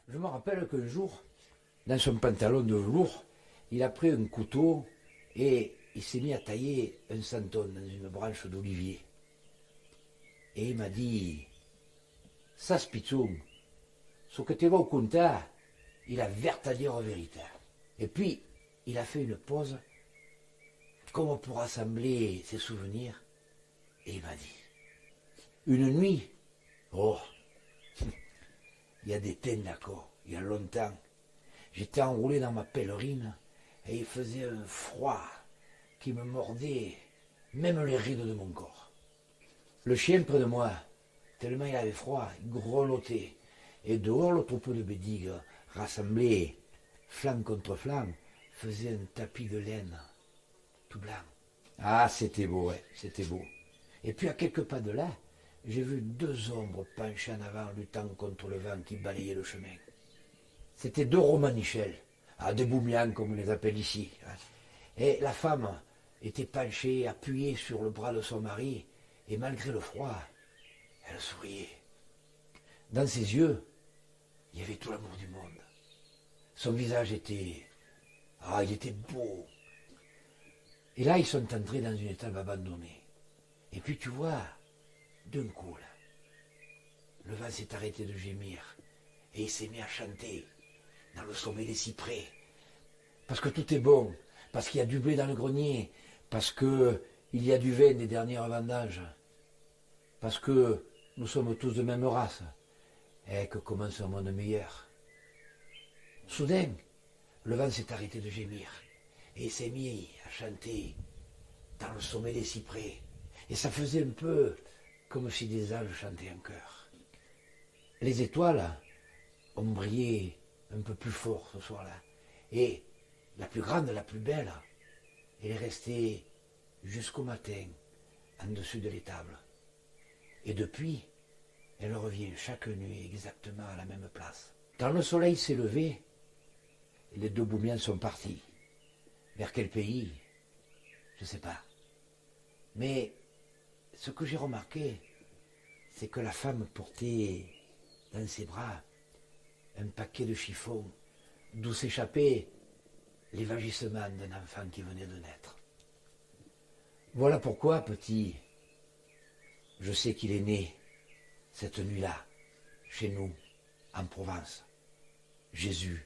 Je me rappelle qu'un jour, dans son pantalon de velours, il a pris un couteau et il s'est mis à tailler un santon dans une branche d'olivier. Et il m'a dit, ça spitzung, ce que tu vas au compta, il a vertadière vérité. Et puis, il a fait une pause, comme pour rassembler ses souvenirs, et il m'a dit, une nuit, oh, il y a des temps d'accord, il y a longtemps, j'étais enroulé dans ma pèlerine et il faisait un froid qui me mordait même les rides de mon corps. Le chien près de moi, tellement il avait froid, il grelottait. Et dehors, le troupeau de bédigues, rassemblé flanc contre flanc, faisait un tapis de laine, tout blanc. Ah, c'était beau, ouais, c'était beau. Et puis à quelques pas de là, j'ai vu deux ombres penchées en avant, luttant contre le vent qui balayait le chemin. C'était deux romanichels, des boumians comme on les appelle ici. Et la femme était penchée, appuyée sur le bras de son mari, et malgré le froid, elle souriait. Dans ses yeux, il y avait tout l'amour du monde. Son visage était... il était beau. Et là, ils sont entrés dans une étable abandonnée. Et puis tu vois, d'un coup, là, le vent s'est arrêté de gémir, et il s'est mis à chanter dans le sommet des cyprès. Parce que tout est bon, parce qu'il y a du blé dans le grenier, parce qu'il y a du vin des dernières vendanges, parce que nous sommes tous de même race, et que commence un monde meilleur. Soudain, le vent s'est arrêté de gémir, et il s'est mis à chanter dans le sommet des cyprès, et ça faisait un peu comme si des anges chantaient en chœur. Les étoiles ont brillé un peu plus fort ce soir-là, et la plus grande, la plus belle, elle est restée jusqu'au matin, en dessus de l'étable. Et depuis, elle revient chaque nuit exactement à la même place. Quand le soleil s'est levé, les deux boumiens sont partis. Vers quel pays? Je ne sais pas. Mais ce que j'ai remarqué, c'est que la femme portait dans ses bras un paquet de chiffons d'où s'échappait les vagissements d'un enfant qui venait de naître. Voilà pourquoi, petit, je sais qu'il est né cette nuit-là, chez nous, en Provence, Jésus,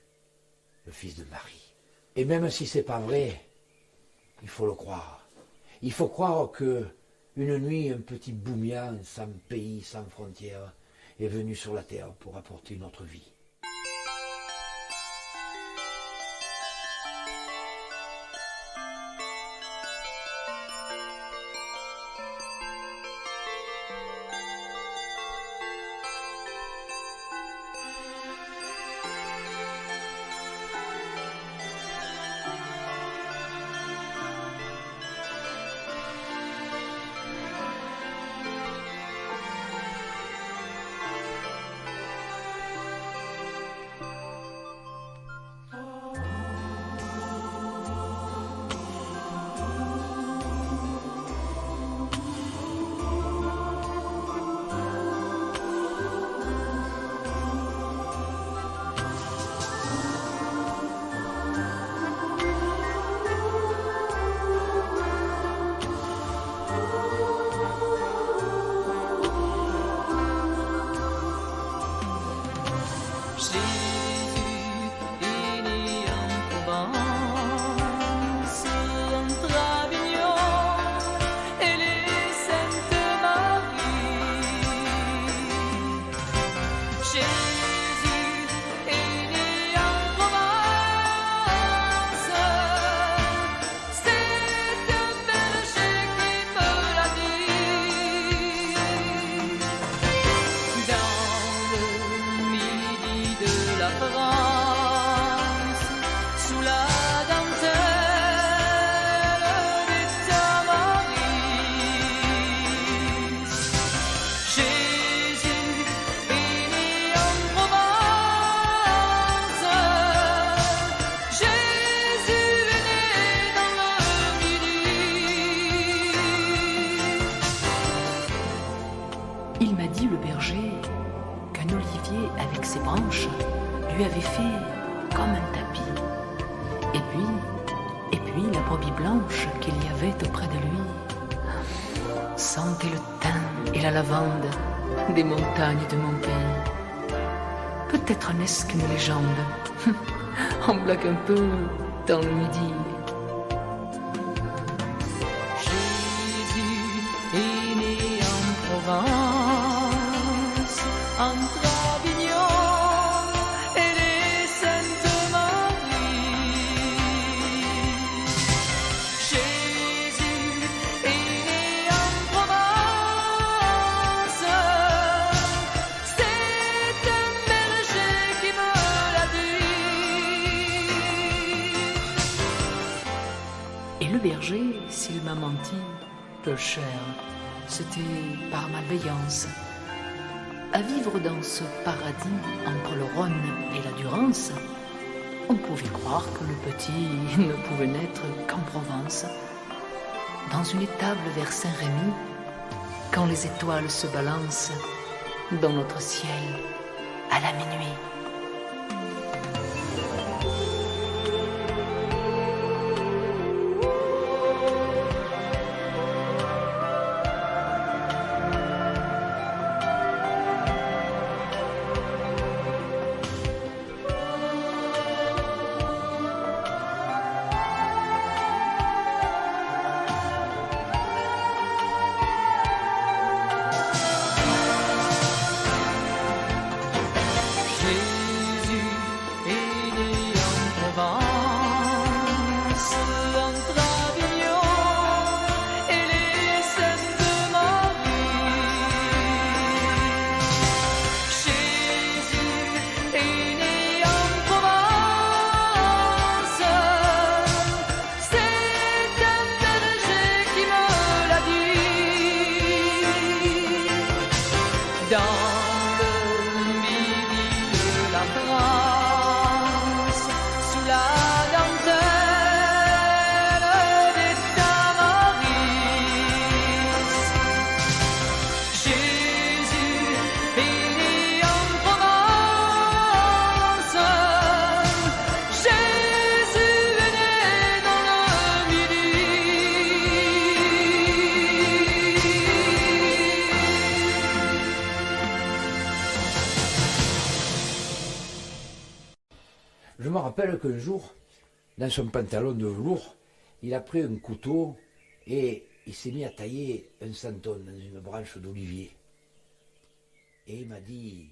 le fils de Marie. Et même si c'est pas vrai, il faut le croire. Il faut croire que une nuit, un petit boumian sans pays, sans frontières, est venu sur la terre pour apporter une autre vie. Il m'a dit, le berger, qu'un olivier avec ses branches lui lui avait fait comme un tapis. Et puis la brebis blanche qu'il y avait auprès de lui sentait le thym et la lavande des montagnes de mon pays. Peut-être n'est-ce qu'une légende, en blague un peu dans le midi. Jésus est né en Provence, entre Avignon et les Saintes-Maries. Jésus est né en Provence, c'est un berger qui me l'a dit. Et le berger, s'il m'a menti, peu cher, c'était par malveillance. À vivre dans ce paradis entre le Rhône et la Durance, on pouvait croire que le petit ne pouvait naître qu'en Provence. Dans une étable vers Saint-Rémy, quand les étoiles se balancent dans notre ciel à la minuit. Je me rappelle qu'un jour, dans son pantalon de velours, il a pris un couteau et il s'est mis à tailler un santon dans une branche d'olivier. Et il m'a dit...